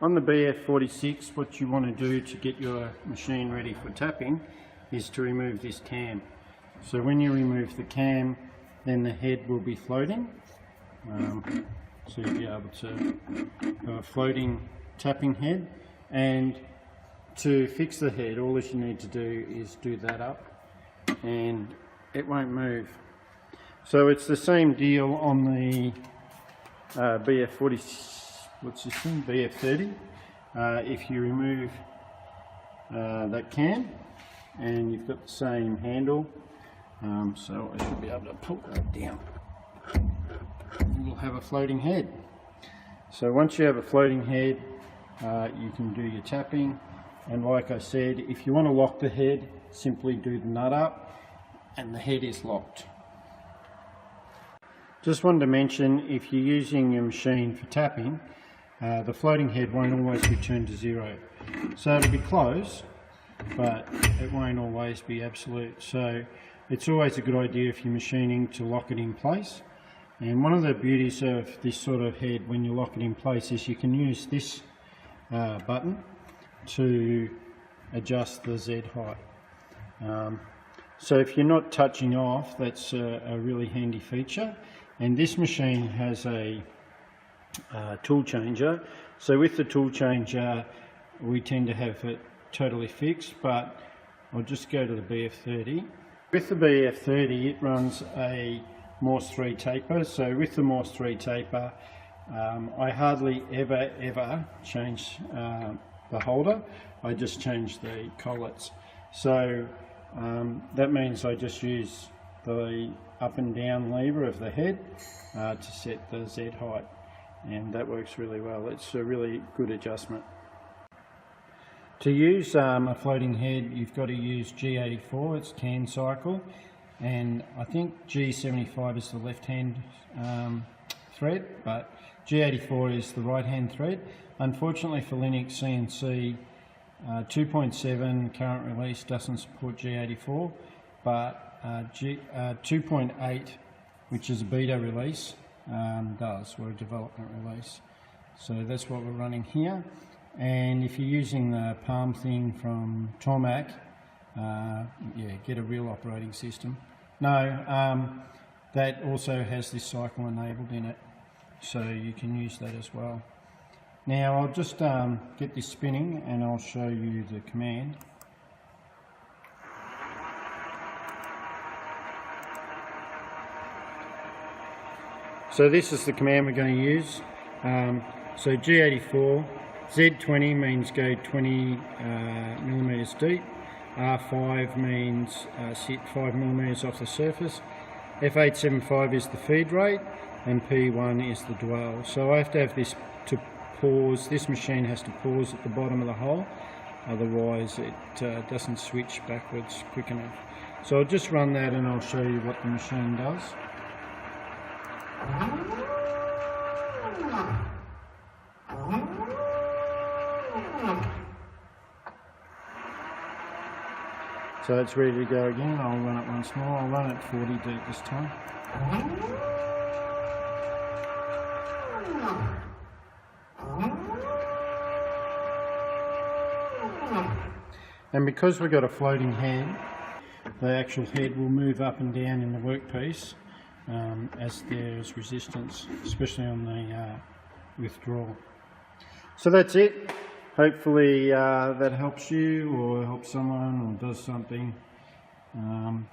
On the BF-46, what you want to do to get your machine ready for tapping is to remove this cam. So when you remove the cam, then the head will be floating. So you'll be able to have a floating tapping head. And to fix the head, all that you need to do is do that up and it won't move. So it's the same deal on the BF-46. What's this thing? BF-30. If you remove that cam, and you've got the same handle, so I should be able to pull that down. You'll have a floating head. So once you have a floating head, you can do your tapping. And like I said, if you want to lock the head, simply do the nut up, and the head is locked. Just wanted to mention, if you're using your machine for tapping, the floating head won't always return to zero. So it'll be close, but it won't always be absolute. So it's always a good idea if you're machining to lock it in place. And one of the beauties of this sort of head when you lock it in place is you can use this button to adjust the Z height. So if you're not touching off, that's a really handy feature. And this machine has a tool changer. So with the tool changer, we tend to have it totally fixed, but I'll just go to the BF-30. With the BF-30, it runs a Morse 3 taper. So with the Morse 3 taper, I hardly ever change the holder. I just change the collets. So that means I just use the up and down lever of the head to set the Z height, and that works really well. It's a really good adjustment. To use a floating head, you've got to use G84, it's can cycle, and I think G75 is the left hand thread, but G84 is the right hand thread. Unfortunately for Linuxcnc, 2.7 current release doesn't support G84, but 2.8, which is a beta release, does, or a development release. So that's what we're running here. And if you're using the Palm thing from Tomac, yeah, get a real operating system. No, that also has this cycle enabled in it, so you can use that as well. Now I'll just get this spinning and I'll show you the command. So this is the command we're going to use. So G84, Z20 means go 20 millimeters deep, R5 means sit 5 millimeters off the surface, F875 is the feed rate, and P1 is the dwell. So I have to have this to pause. This machine has to pause at the bottom of the hole, otherwise it doesn't switch backwards quick enough. So I'll just run that and I'll show you what the machine does. So it's ready to go again. I'll run it once more. I'll run it 40 deep this time. And because we've got a floating head, the actual head will move up and down in the workpiece as there's resistance, especially on the withdrawal. So that's it. Hopefully that helps you or helps someone or does something. And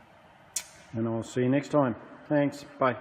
I'll see you next time. Thanks. Bye.